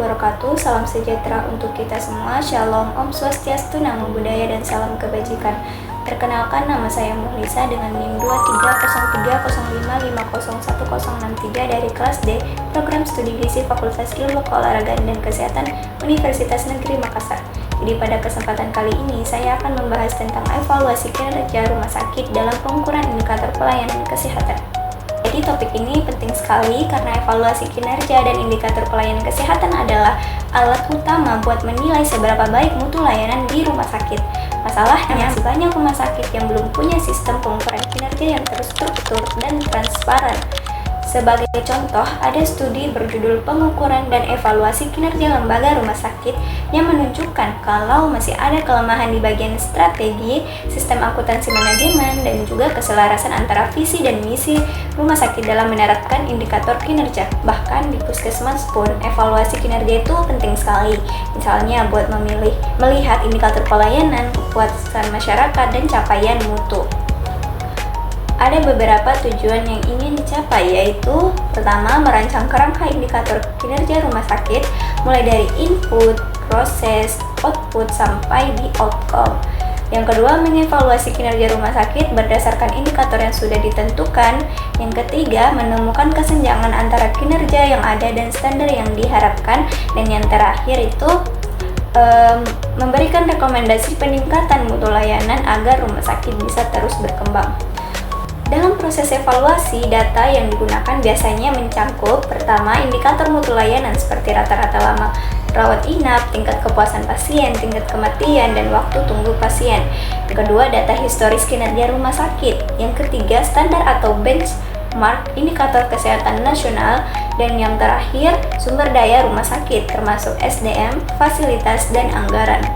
wabarakatuh. Salam sejahtera untuk kita semua. Shalom, Om Swastiastu, Namo Buddhaya, dan salam kebajikan. Perkenalkan, nama saya Muhlisa dengan NIM 230305501063 dari kelas D, Program Studi Gizi Fakultas Ilmu Keolahragaan dan Kesehatan Universitas Negeri Makassar. Jadi pada kesempatan kali ini saya akan membahas tentang evaluasi kinerja rumah sakit dalam pengukuran indikator pelayanan kesehatan. Jadi topik ini penting sekali karena evaluasi kinerja dan indikator pelayanan kesehatan adalah alat utama buat menilai seberapa baik mutu layanan di rumah sakit. Masalahnya, masih banyak rumah sakit yang belum punya sistem pengukuran kinerja yang terstruktur dan transparan. Sebagai contoh, ada studi berjudul Pengukuran dan Evaluasi Kinerja Lembaga Rumah Sakit yang menunjukkan kalau masih ada kelemahan di bagian strategi, sistem akuntansi manajemen, dan juga keselarasan antara visi dan misi rumah sakit dalam menerapkan indikator kinerja. Bahkan di puskesmas pun, evaluasi kinerja itu penting sekali. Misalnya buat melihat indikator pelayanan, kepuasan masyarakat, dan capaian mutu. Ada beberapa tujuan yang ingin dicapai, yaitu pertama, merancang kerangka indikator kinerja rumah sakit mulai dari input, proses, output, sampai di outcome. Yang kedua, mengevaluasi kinerja rumah sakit berdasarkan indikator yang sudah ditentukan. Yang ketiga, menemukan kesenjangan antara kinerja yang ada dan standar yang diharapkan. Dan yang terakhir itu memberikan rekomendasi peningkatan mutu layanan agar rumah sakit bisa terus berkembang. Dalam proses evaluasi, data yang digunakan biasanya mencangkup pertama, indikator mutu layanan seperti rata-rata lama rawat inap, tingkat kepuasan pasien, tingkat kematian, dan waktu tunggu pasien. Yang kedua, data historis kinerja rumah sakit. Yang ketiga, standar atau benchmark indikator kesehatan nasional. Dan yang terakhir, sumber daya rumah sakit termasuk SDM, fasilitas, dan anggaran.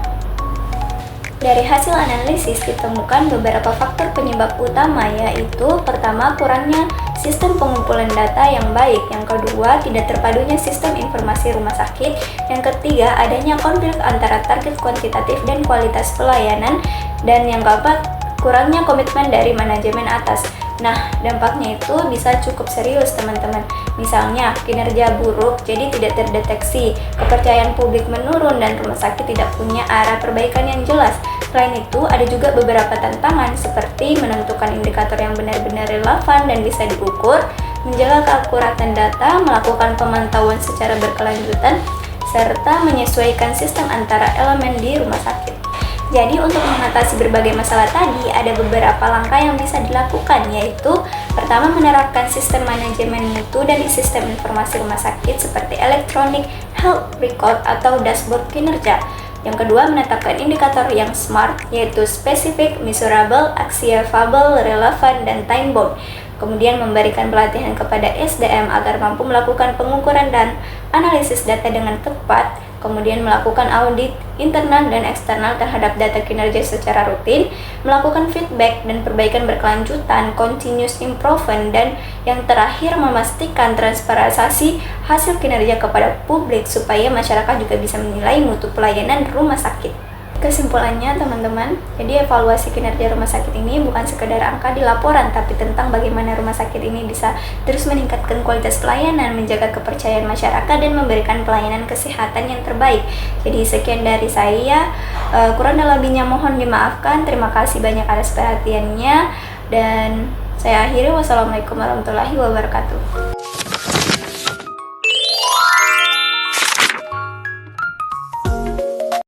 Dari hasil analisis ditemukan beberapa faktor penyebab utama, yaitu pertama, kurangnya sistem pengumpulan data yang baik. Yang kedua, tidak terpadunya sistem informasi rumah sakit. Yang ketiga, adanya konflik antara target kuantitatif dan kualitas pelayanan. Dan yang keempat, kurangnya komitmen dari manajemen atas. Nah, dampaknya itu bisa cukup serius, teman-teman. Misalnya, kinerja buruk jadi tidak terdeteksi, kepercayaan publik menurun, dan rumah sakit tidak punya arah perbaikan yang jelas. Selain itu, ada juga beberapa tantangan seperti menentukan indikator yang benar-benar relevan dan bisa diukur, menjaga keakuratan data, melakukan pemantauan secara berkelanjutan, serta menyesuaikan sistem antara elemen di rumah sakit. Jadi untuk mengatasi berbagai masalah tadi, ada beberapa langkah yang bisa dilakukan, yaitu pertama, menerapkan sistem manajemen mutu dan sistem informasi rumah sakit seperti electronic health record atau dashboard kinerja. Yang kedua, menetapkan indikator yang SMART, yaitu specific, measurable, achievable, relevant, dan time bound. Kemudian memberikan pelatihan kepada SDM agar mampu melakukan pengukuran dan analisis data dengan tepat. Kemudian melakukan audit internal dan eksternal terhadap data kinerja secara rutin, melakukan feedback dan perbaikan berkelanjutan, continuous improvement, dan yang terakhir memastikan transparansi hasil kinerja kepada publik supaya masyarakat juga bisa menilai mutu pelayanan rumah sakit. Kesimpulannya, teman-teman, jadi evaluasi kinerja rumah sakit ini bukan sekedar angka di laporan, tapi tentang bagaimana rumah sakit ini bisa terus meningkatkan kualitas pelayanan, menjaga kepercayaan masyarakat, dan memberikan pelayanan kesehatan yang terbaik. Jadi sekian dari saya, kurang dan lebihnya mohon dimaafkan. Terima kasih banyak atas perhatiannya, dan saya akhiri. Wassalamualaikum warahmatullahi wabarakatuh.